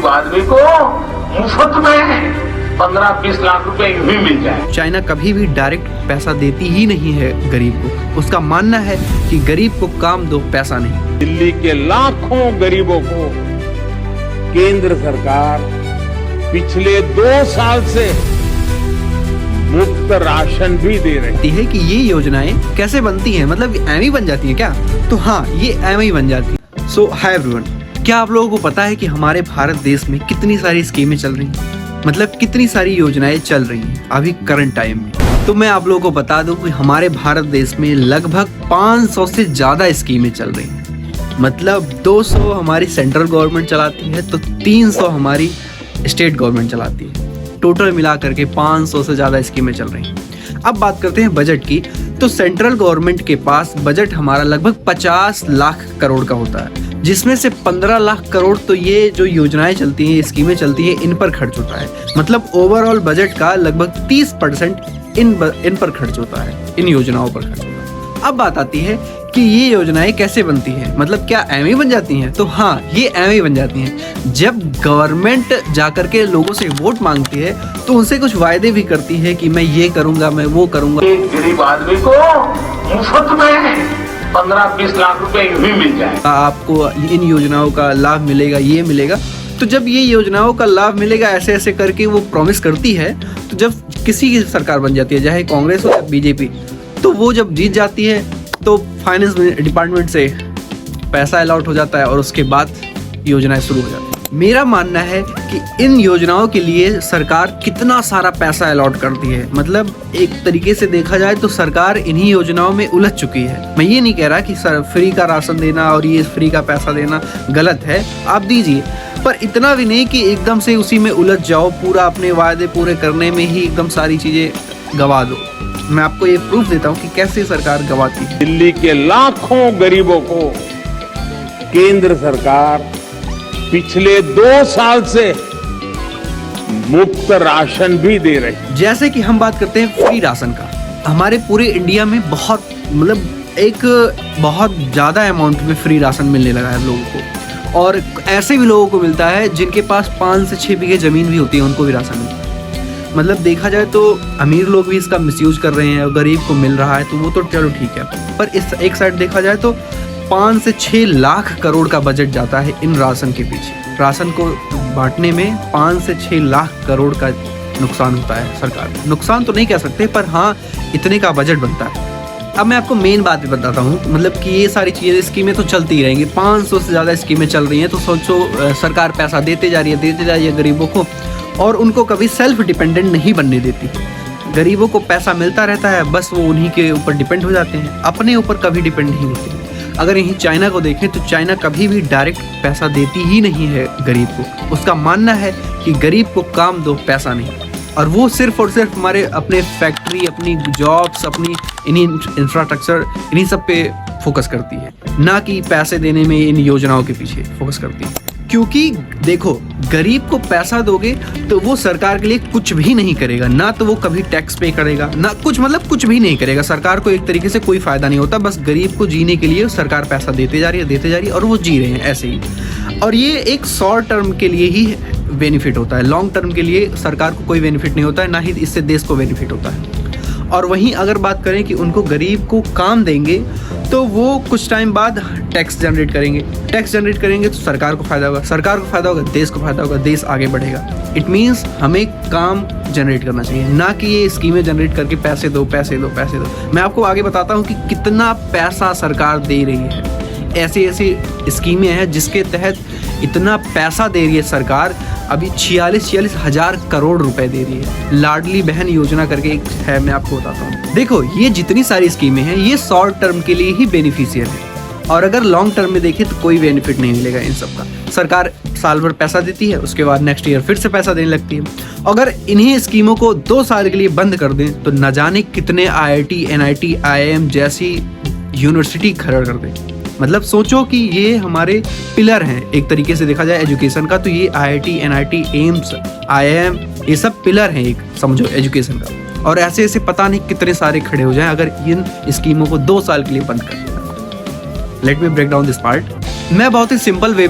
गरीब आदमी को मुफ्त में 15-20 लाख रुपए भी मिल जाए। चाइना कभी भी डायरेक्ट पैसा देती ही नहीं है गरीब को। उसका मानना है कि गरीब को काम दो, पैसा नहीं। दिल्ली के लाखों गरीबों को केंद्र सरकार पिछले 2 साल से मुफ्त राशन भी दे रही है कि ये योजनाएं कैसे बनती हैं, मतलब एमई बन जाती है क्या? तो हाँ, ये एमई बन जाती है। सो हाय एवरीवन, क्या आप लोगों को पता है कि हमारे भारत देश में कितनी सारी स्कीमें चल रही हैं, मतलब कितनी सारी योजनाएं चल रही हैं अभी करंट टाइम में? तो मैं आप लोगों को बता दूं कि हमारे भारत देश में लगभग 500 से ज्यादा स्कीमें चल रही हैं। मतलब 200 हमारी सेंट्रल गवर्नमेंट चलाती है तो 300 हमारी स्टेट गवर्नमेंट चलाती है। टोटल मिला करके 500 से ज़्यादा स्कीमें चल रही हैं। अब बात करते हैं बजट की। तो सेंट्रल गवर्नमेंट के पास बजट हमारा लगभग 50 लाख करोड़ का होता है, जिसमें से 15 लाख करोड़ तो ये जो योजनाएं चलती हैं, स्कीमें चलती हैं, इन पर खर्च होता है। मतलब ओवरऑल बजट का लगभग 30% इन पर खर्च होता है, इन योजनाओं पर खर्च होता है। अब बात आती है कि ये योजनाएं कैसे बनती हैं, मतलब क्या एमई बन जाती हैं? तो हाँ, ये एमई बन जाती हैं। जब गवर्नमेंट जाकर के लोगों से वोट मांगती है तो उनसे कुछ वायदे भी करती है कि मैं ये करूंगा, मैं वो करूंगा। एक गरीब आदमी को मुफ्त में 15-20 लाख रुपए भी मिल जाए। आपको इन योजनाओं का लाभ मिलेगा, ये मिलेगा। तो जब ये योजनाओं का लाभ मिलेगा ऐसे ऐसे करके वो प्रॉमिस करती है, तो जब किसी की सरकार बन जाती है, चाहे कांग्रेस हो या बीजेपी, तो वो जब जीत जाती है तो फाइनेंस डिपार्टमेंट से पैसा अलॉट हो जाता है और उसके बाद योजनाएं शुरू हो जाती है। मेरा मानना है कि इन योजनाओं के लिए सरकार कितना सारा पैसा अलॉट करती है, मतलब एक तरीके से देखा जाए तो सरकार इन्हीं योजनाओं में उलझ चुकी है। मैं ये नहीं कह रहा कि फ्री का राशन देना और ये फ्री का पैसा देना गलत है, आप दीजिए, पर इतना भी नहीं कि एकदम से उसी में उलझ जाओ, पूरा अपने वायदे पूरे करने में ही एकदम सारी चीजें गवा दो। मैं आपको ये प्रूफ देता हूँ कि कैसे सरकार गवाती है। दिल्ली के लाखों गरीबों को केंद्र सरकार पिछले 2 साल से मुफ्त राशन भी दे रही है। जैसे कि हम बात करते हैं फ्री राशन का, हमारे पूरे इंडिया में बहुत बहुत ज्यादा अमाउंट में फ्री राशन मिलने लगा है लोगों को, और ऐसे भी लोगों को मिलता है जिनके पास 5 से 6 बीघे जमीन भी होती है, उनको भी राशन मिलता है। मतलब देखा जाए तो अमीर लोग भी इसका मिसयूज कर रहे हैं और गरीब को मिल रहा है, तो वो तो चलो ठीक है, पर इस एक साइड देखा जाए तो 5 से 6 लाख करोड़ का बजट जाता है इन राशन के पीछे। राशन को बांटने में 5 से 6 लाख करोड़ का नुकसान होता है सरकार को। नुकसान तो नहीं कह सकते, पर हाँ, इतने का बजट बनता है। अब मैं आपको मेन बात भी बताता हूँ, मतलब कि ये सारी चीज़ें, स्कीमें तो चलती ही रहेंगी। 500 से ज़्यादा स्कीमें चल रही हैं, तो सोचो सरकार पैसा देते जा रही है गरीबों को, और उनको कभी सेल्फ डिपेंडेंट नहीं बनने देती। गरीबों को पैसा मिलता रहता है, बस वो उन्हीं के ऊपर डिपेंड हो जाते हैं, अपने ऊपर कभी डिपेंड नहीं होते। अगर यहीं चाइना को देखें तो चाइना कभी भी डायरेक्ट पैसा देती ही नहीं है गरीब को। उसका मानना है कि गरीब को काम दो, पैसा नहीं। और वो सिर्फ और सिर्फ हमारे अपने फैक्ट्री, अपनी जॉब्स, अपनी इन्हीं इंफ्रास्ट्रक्चर, इन्हीं सब पे फोकस करती है, ना कि पैसे देने में इन योजनाओं के पीछे फोकस करती है। क्योंकि देखो, गरीब को पैसा दोगे तो वो सरकार के लिए कुछ भी नहीं करेगा, ना तो वो कभी टैक्स पे करेगा, ना कुछ, मतलब कुछ भी नहीं करेगा। सरकार को एक तरीके से कोई फायदा नहीं होता, बस गरीब को जीने के लिए सरकार पैसा देते जा रही है और वो जी रहे हैं ऐसे ही। और ये एक शॉर्ट टर्म के लिए ही बेनिफिट होता है, लॉन्ग टर्म के लिए सरकार को कोई बेनिफिट नहीं होता है, ना ही इससे देश को बेनिफिट होता है। और वहीं अगर बात करें कि उनको गरीब को काम देंगे तो वो कुछ टाइम बाद टैक्स जनरेट करेंगे तो सरकार को फायदा होगा, सरकार को फायदा होगा, देश को फायदा होगा, देश आगे बढ़ेगा। इट मीन्स हमें काम जनरेट करना चाहिए, ना कि ये स्कीमें जनरेट करके पैसे दो। मैं आपको आगे बताता हूँ कि कितना पैसा सरकार दे रही है। ऐसी स्कीमें हैं जिसके तहत इतना पैसा दे रही है सरकार। अभी 46 हज़ार करोड़ रुपए दे रही है। लाडली बहन योजना करके एक है, मैं आपको बताता हूँ। देखो, ये जितनी सारी स्कीमें हैं ये शॉर्ट टर्म के लिए ही बेनिफिशियल है, और अगर लॉन्ग टर्म में देखें तो कोई बेनिफिट नहीं मिलेगा इन सब का। सरकार साल भर पैसा देती है, उसके बाद नेक्स्ट ईयर फिर से पैसा देने लगती है। अगर इन्हीं स्कीमों को 2 साल के लिए बंद कर दें तो न जाने कितने IIT, NIT, IIM जैसी यूनिवर्सिटी खड़ा कर दें। मतलब सोचो कि ये हमारे पिलर हैं, एक तरीके से देखा जाए एजुकेशन का, तो ये IIT, NIT, एम्स, IIM, ये सब पिलर हैं एक, समझो, एजुकेशन का। और ऐसे ऐसे पता नहीं कितने सारे खड़े हो जाएं अगर इन स्कीमों को 2 साल के लिए बंद कर दिया। Let me break down this part. मैं बहुत ही सिंपल वे